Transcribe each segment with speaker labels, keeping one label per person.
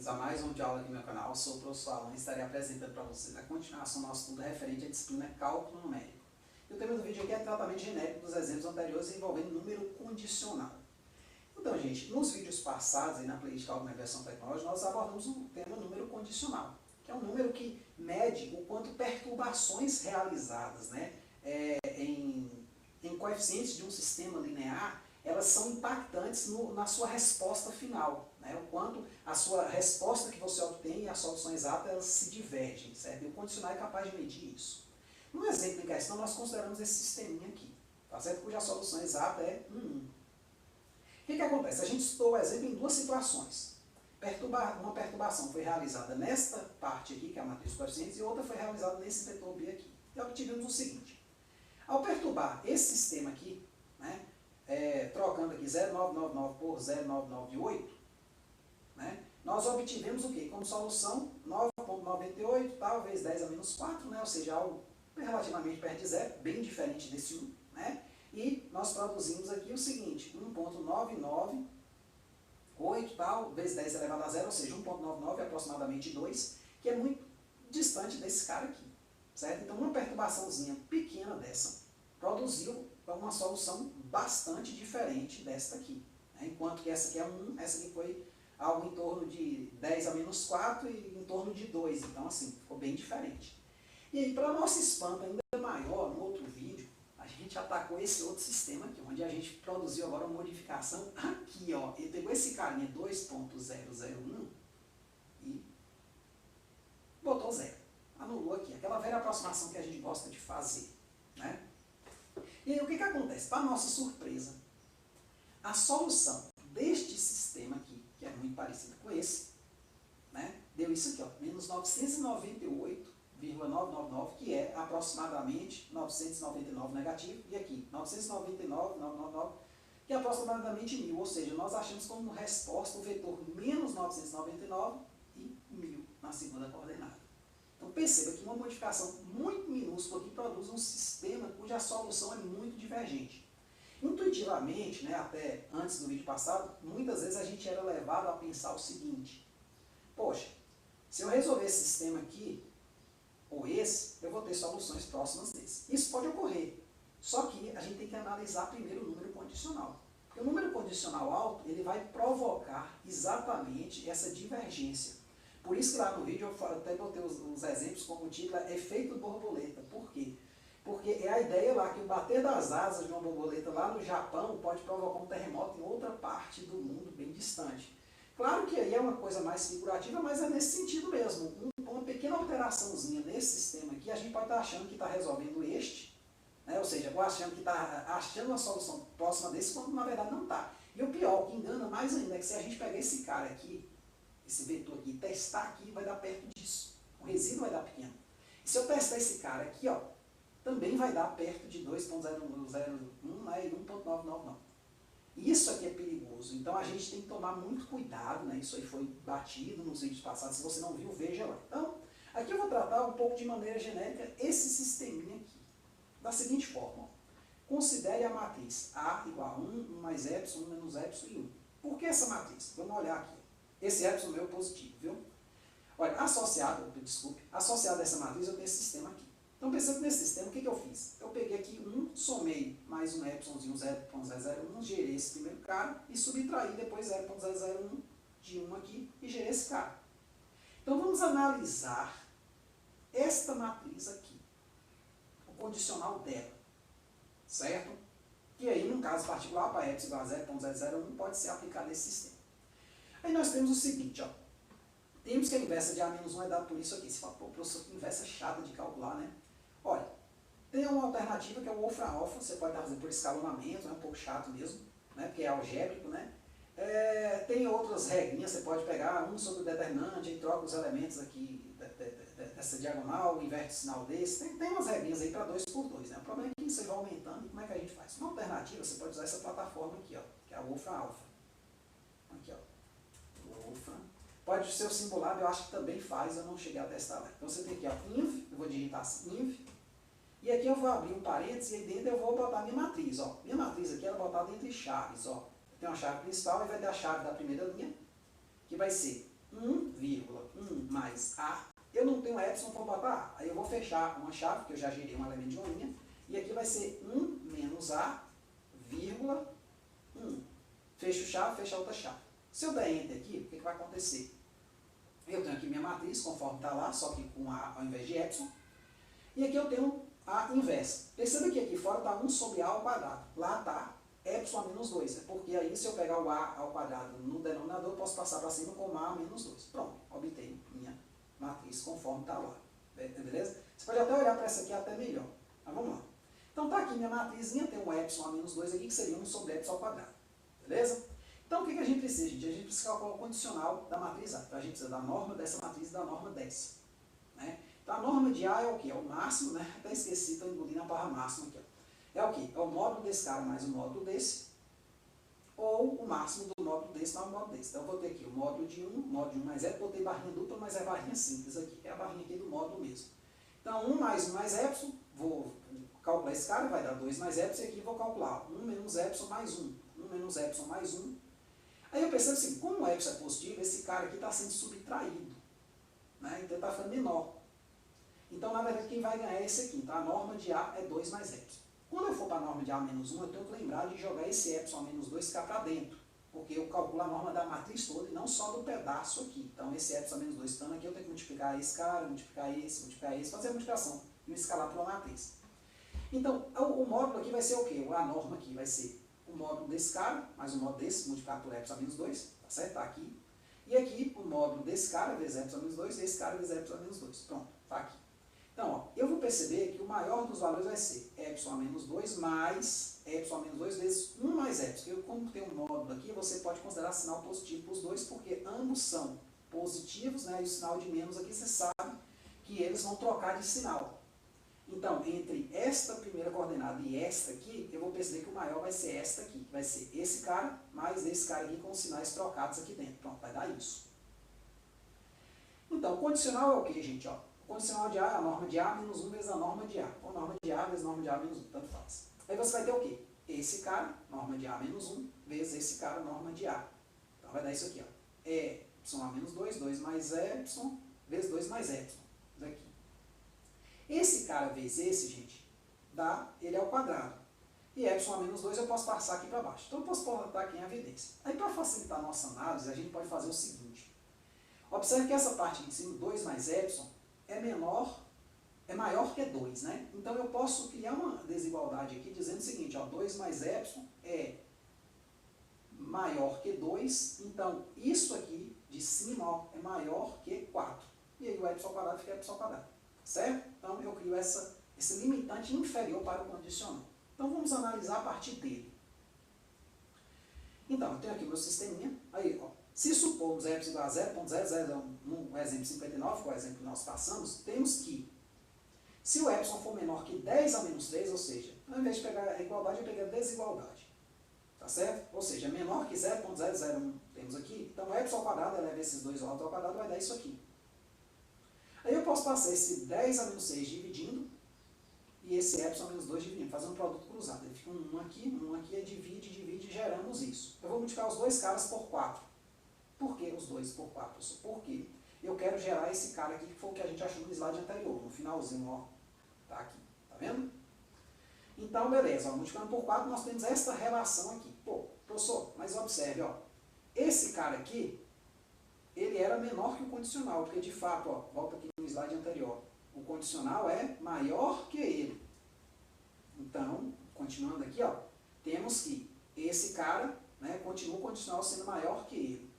Speaker 1: bem-vindos a mais uma aula aqui no meu canal. Eu sou o professor Alan e estarei apresentando para vocês a continuação do nosso estudo referente à disciplina Cálculo Numérico. E o tema do vídeo aqui é tratamento genérico dos exemplos anteriores envolvendo número condicional. Então, gente, nos vídeos passados, aí na playlist Cálculo na versão tecnológica, nós abordamos o tema número condicional, que é um número que mede o quanto perturbações realizadas, né, em coeficientes de um sistema linear, elas são impactantes na sua resposta final, né? O quanto a sua resposta que você obtém e a solução exata, elas se divergem, certo? E o condicional é capaz de medir isso. No exemplo em questão, nós consideramos esse sisteminha aqui, tá certo? Cuja solução exata é 1, 1. O que acontece? A gente estudou o exemplo em duas situações. Uma perturbação foi realizada nesta parte aqui, que é a matriz de coeficientes, e outra foi realizada nesse vetor B aqui. E obtivemos o seguinte: ao perturbar esse sistema aqui, né, trocando aqui 0,999 por 0,998, né, nós obtivemos o quê? Como solução 9,98, tal, vezes 10 a menos 4, né, ou seja, algo relativamente perto de zero, bem diferente desse 1. Né, e nós produzimos aqui o seguinte: 1,998, tal, vezes 10 elevado a zero, ou seja, 1,99 é aproximadamente 2, que é muito distante desse cara aqui. Certo? Então, uma perturbaçãozinha pequena dessa produziu uma solução bastante diferente desta aqui. Né? Enquanto que essa aqui é 1, essa aqui foi algo em torno de 10 a menos 4 e em torno de 2. Então, assim, ficou bem diferente. E aí, para nosso espanto ainda maior, no outro vídeo, a gente atacou esse outro sistema aqui, onde a gente produziu agora uma modificação aqui, ó. Ele pegou esse carinha 2.001 e botou 0. Anulou aqui, aquela velha aproximação que a gente gosta de fazer. Né? E aí o que acontece? Para nossa surpresa, a solução deste sistema aqui, que é muito parecido com esse, né, deu isso aqui, ó, menos 998,999, que é aproximadamente 999 negativo, e aqui 999,999, que é aproximadamente 1000, ou seja, nós achamos como resposta o vetor menos 999 e 1000 na segunda coordenada. Então perceba que uma modificação muito minúscula aqui produz um sistema cuja solução é muito divergente. Intuitivamente, né, até antes do vídeo passado, muitas vezes a gente era levado a pensar o seguinte: poxa, se eu resolver esse sistema aqui, ou esse, eu vou ter soluções próximas desse. Isso pode ocorrer, só que a gente tem que analisar primeiro o número condicional. Porque o número condicional alto, ele vai provocar exatamente essa divergência. Por isso que lá no vídeo eu até botei os exemplos como o título é efeito borboleta. Por quê? Porque é a ideia lá que o bater das asas de uma borboleta lá no Japão pode provocar um terremoto em outra parte do mundo bem distante. Claro que aí é uma coisa mais figurativa, mas é nesse sentido mesmo. Uma pequena alteraçãozinha nesse sistema aqui, a gente pode estar achando que está resolvendo este, né? Ou seja, achando que está achando uma solução próxima desse, quando na verdade não está. E o pior, o que engana mais ainda, é que se a gente pegar esse cara aqui, esse vetor aqui, testar aqui, vai dar perto disso. O resíduo vai dar pequeno. E se eu testar esse cara aqui, ó, também vai dar perto de 2.001, né, e 1.999. Isso aqui é perigoso. Então a gente tem que tomar muito cuidado, né? Isso aí foi batido nos vídeos passados. Se você não viu, veja lá. Então, aqui eu vou tratar um pouco de maneira genérica esse sisteminha aqui. Da seguinte forma: ó, considere a matriz A igual a 1, 1 mais epsilon, 1 menos epsilon e 1. Por que essa matriz? Vamos olhar aqui. Esse epsilon meu é positivo, viu? Olha, associado a essa matriz eu tenho esse sistema aqui. Então, pensando nesse sistema, o que eu fiz? Eu peguei aqui 1, somei mais um epsilonzinho 0.001, gerei esse primeiro cara e subtraí depois 0.001 de 1 aqui e gerei esse cara. Então, vamos analisar esta matriz aqui, o condicional dela, certo? Que aí, num caso particular, para epsilon igual a 0.001, pode ser aplicado nesse sistema. Aí nós temos o seguinte, ó. Temos que a inversa de A-1 é dado por isso aqui. Você fala, pô, professor, que inversa chata de calcular, né? Olha, tem uma alternativa que é o wolfram-alpha, você pode fazer por escalonamento, é um pouco chato mesmo, né? Porque é algébrico, né? Tem outras regrinhas, você pode pegar um sobre o determinante, e troca os elementos aqui dessa diagonal, inverte o sinal desse. Tem umas regrinhas aí para 2 por 2, né? O problema é que isso vai aumentando, e como é que a gente faz? Uma alternativa, você pode usar essa plataforma aqui, ó, que é a wolfram-alpha. Aqui, ó. Wolfram. Pode ser o simulado, eu acho que também faz, eu não cheguei a testar lá. Então você tem aqui, ó, inv, eu vou digitar assim, inv, e aqui eu vou abrir um parênteses e aí dentro eu vou botar minha matriz, ó. Minha matriz aqui ela é botada entre chaves, ó. Tem uma chave principal e vai ter a chave da primeira linha, que vai ser 1,1 mais A. Eu não tenho epsilon para botar A. Aí eu vou fechar uma chave, que eu já gerei um elemento de uma linha. E aqui vai ser 1 menos A, vírgula, 1. Fecho chave, fecha outra chave. Se eu der Enter aqui, o que vai acontecer? Eu tenho aqui minha matriz, conforme está lá, só que com A ao invés de epsilon. E aqui eu tenho a inversa. Perceba que aqui fora está 1 sobre A ao quadrado. Lá está epsilon a menos 2. É porque aí, se eu pegar o A ao quadrado no denominador, eu posso passar para cima como A menos 2. Pronto, obtenho minha matriz conforme está lá. Beleza? Você pode até olhar para essa aqui até melhor. Mas vamos lá. Então está aqui minha matrizinha, tem um epsilon a menos 2 aqui, que seria 1 sobre epsilon ao quadrado. Beleza? Então o que a gente precisa, gente? A gente precisa calcular o condicional da matriz A. Então a gente precisa da norma dessa matriz e da norma dessa. Né? Então a norma de A é o quê? É o máximo, né? Até esqueci, estou engolindo a barra máxima aqui. Ó. É o quê? É o módulo desse cara mais o módulo desse, ou o máximo do módulo desse mais o módulo desse. Então eu vou ter aqui o módulo de 1 mais é, botei barrinha dupla, mas é barrinha simples aqui. É a barrinha aqui do módulo mesmo. Então 1 mais epsilon, vou calcular esse cara, vai dar 2 mais epsilon, e aqui vou calcular 1 menos epsilon mais 1. 1 menos epsilon mais 1. Aí eu percebo assim, como o epsilon é positivo, esse cara aqui está sendo subtraído. Né? Então ele está ficando menor. Então, na verdade, quem vai ganhar é esse aqui. Então, a norma de A é 2 mais epsilon. Quando eu for para a norma de A menos 1, eu tenho que lembrar de jogar esse epsilon menos 2 ficar para dentro. Porque eu calculo a norma da matriz toda e não só do pedaço aqui. Então, esse epsilon menos 2 estando aqui, eu tenho que multiplicar esse cara, multiplicar esse, fazer a multiplicação e escalar pela matriz. Então, o módulo aqui vai ser o quê? A norma aqui vai ser o módulo desse cara, mais o módulo desse, multiplicado por epsilon menos 2, tá certo? Está aqui. E aqui, o módulo desse cara, vezes epsilon menos 2, e esse cara, vezes epsilon menos 2. Pronto, está aqui. Então, ó, eu vou perceber que o maior dos valores vai ser epsilon a menos 2 mais epsilon a menos 2 vezes 1 mais epsilon. Porque como tem um módulo aqui, você pode considerar sinal positivo para os dois, porque ambos são positivos, né? E o sinal de menos aqui, você sabe que eles vão trocar de sinal. Então, entre esta primeira coordenada e esta aqui, eu vou perceber que o maior vai ser esta aqui, que vai ser esse cara mais esse cara aqui com os sinais trocados aqui dentro. Pronto, vai dar isso. Então, o condicional é o que, gente? Ó, o condicional de A é a norma de A menos 1 vezes a norma de A. Ou norma de A vezes norma de A menos 1, tanto faz. Aí você vai ter o quê? Esse cara, norma de A menos 1, vezes esse cara, norma de A. Então, vai dar isso aqui, ó. Epsilon a menos 2, 2 mais epsilon, vezes 2 mais epsilon. Isso aqui. Esse cara vezes esse, gente, dá ele ao quadrado. E epsilon a menos 2 eu posso passar aqui para baixo. Então eu posso botar aqui em evidência. Aí para facilitar a nossa análise, a gente pode fazer o seguinte. Observe que essa parte aqui de cima, 2 mais epsilon, é maior que 2, né? Então eu posso criar uma desigualdade aqui dizendo o seguinte, ó, 2 mais epsilon é maior que 2, então isso aqui de cima, ó, é maior que 4. E aí o epsilon ao quadrado fica epsilon ao quadrado. Certo? Então eu crio esse limitante inferior para o condicional. Então vamos analisar a partir dele. Então, eu tenho aqui o meu sisteminha. Aí, ó, se supomos epsilon igual a 0.001, no exemplo 59, que é o exemplo que nós passamos, temos que, se o epsilon for menor que 10 a menos 3, ou seja, ao invés de pegar a igualdade, eu peguei a desigualdade. Tá certo? Ou seja, menor que 0.001 temos aqui, então o epsilon ao quadrado eleva esses dois lados ao quadrado, vai dar isso aqui. Aí eu posso passar esse 10 a menos 6 dividindo, e esse epsilon a menos 2 dividindo, fazendo um produto cruzado. Ele fica um aqui, divide, geramos isso. Eu vou multiplicar os dois caras por 4. Por que os dois por 4? Porque eu quero gerar esse cara aqui, que foi o que a gente achou no slide anterior, no finalzinho, ó. Tá aqui, tá vendo? Então, beleza, ó, multiplicando por 4, nós temos esta relação aqui. Pô, professor, mas observe, ó, esse cara aqui, ele era menor que o condicional, porque de fato, ó, volta aqui no slide anterior, o condicional é maior que ele. Então, continuando aqui, ó, temos que esse cara, né, continua o condicional sendo maior que ele.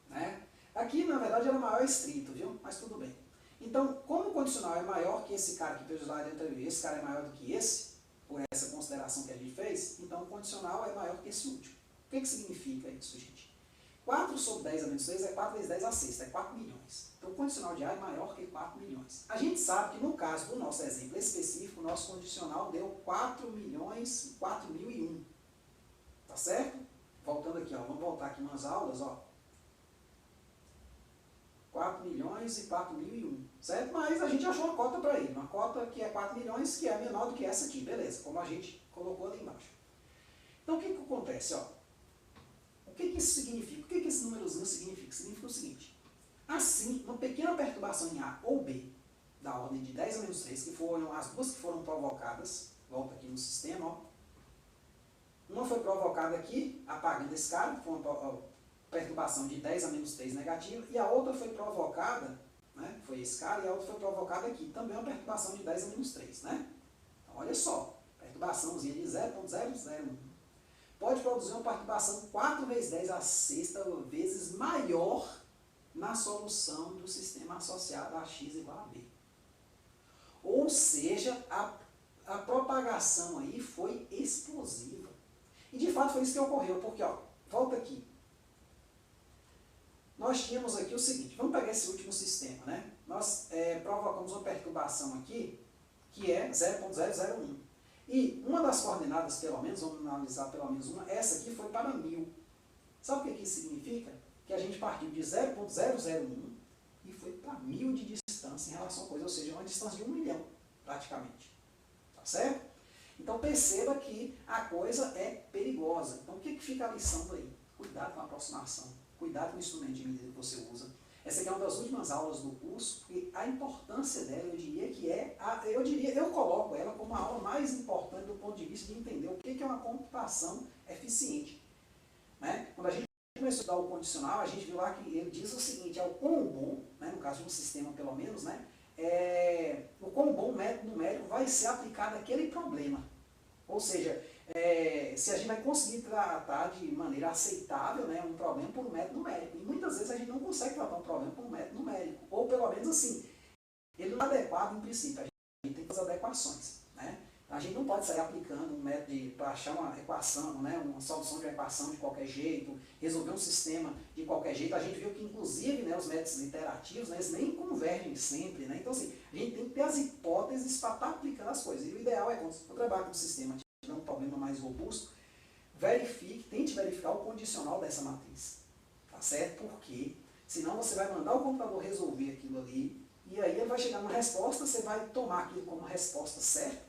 Speaker 1: Né? Aqui, na verdade, era maior estrito, viu? Mas tudo bem. Então, como o condicional é maior que esse cara que pelo slide anterior, e esse cara é maior do que esse, por essa consideração que a gente fez, então o condicional é maior que esse último. O que significa isso, gente? 4 sobre 10 a menos 6 é 4 vezes 10 a 6, é 4 milhões. Então o condicional de A é maior que 4 milhões. A gente sabe que no caso do nosso exemplo específico, o nosso condicional deu 4 milhões, 4.001. Tá certo? Voltando aqui, ó, vamos voltar aqui umas aulas, ó. 4 milhões e 4.001, certo? Mas a gente achou uma cota para ele, uma cota que é 4 milhões, que é menor do que essa aqui, beleza, como a gente colocou ali embaixo. Então o que acontece, ó? O que isso significa? O que esse númerozinho significa? Significa o seguinte, assim, uma pequena perturbação em A ou B, da ordem de 10 a menos 3, que foram as duas que foram provocadas, volta aqui no sistema, ó. Uma foi provocada aqui, apagando esse cara, que foi uma perturbação de 10 a menos 3 negativa, e a outra foi provocada, né, foi esse cara, e a outra foi provocada aqui, também uma perturbação de 10 a menos 3, né? Então, olha só, perturbaçãozinha de 0,001 pode produzir uma perturbação 4 vezes 10 a sexta vezes maior na solução do sistema associado a x igual a b. Ou seja, a propagação aí foi explosiva. E de fato foi isso que ocorreu, porque, ó, volta aqui. Nós tínhamos aqui o seguinte, vamos pegar esse último sistema, né? Nós provocamos uma perturbação aqui, que é 0,001. E uma das coordenadas, pelo menos, vamos analisar pelo menos uma, essa aqui foi para 1000. Sabe o que isso significa? Que a gente partiu de 0,001 e foi para 1000 de distância em relação a coisa, ou seja, uma distância de 1 milhão, praticamente. Tá certo? Então perceba que a coisa é perigosa. Então o que fica a lição daí? Cuidado com a aproximação, cuidado com o instrumento de medida que você usa. Essa aqui é uma das últimas aulas do curso, porque a importância dela, eu diria que é, eu coloco ela como a aula mais importante do ponto de vista de entender o que é uma computação eficiente. Né? Quando a gente começou a estudar o condicional, a gente viu lá que ele diz o seguinte, é o quão bom, né, no caso de um sistema pelo menos, né, o quão bom o método numérico vai ser aplicado àquele problema. Ou seja, se a gente vai conseguir tratar de maneira aceitável, né, um problema por um método numérico. E muitas vezes a gente não consegue tratar um problema por um método numérico. Ou pelo menos assim, ele não é adequado em princípio, a gente tem que fazer adequações. Né? A gente não pode sair aplicando um método para achar uma equação, né, uma solução de uma equação de qualquer jeito, resolver um sistema de qualquer jeito. A gente viu que inclusive, né, os métodos iterativos, né, eles nem convergem sempre. Né? Então assim, a gente tem que ter as hipóteses para estar aplicando as coisas. E o ideal é quando você trabalhar com um sistema tiver um problema mais robusto, tente verificar o condicional dessa matriz. Tá certo? Porque senão você vai mandar o computador resolver aquilo ali, e aí ele vai chegar numa resposta, você vai tomar aquilo como resposta certa,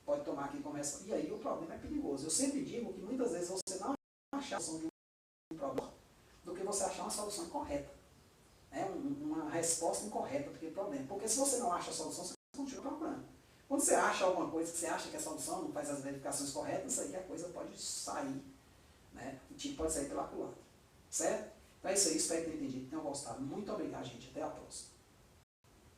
Speaker 1: pode tomar aquilo como resposta, e aí o problema é perigoso. Eu sempre digo que muitas vezes você não acha a solução de um problema do que você achar uma solução incorreta. Né? Uma resposta incorreta daquele problema. Porque se você não acha a solução, você continua procurando. Quando você acha alguma coisa que você acha que é a solução, não faz as verificações corretas, aí a coisa pode sair, né? O tiro pode sair pela culatra. Certo? Então é isso aí, espero que tenham entendido, tenham gostado. Muito obrigado, gente. Até a próxima.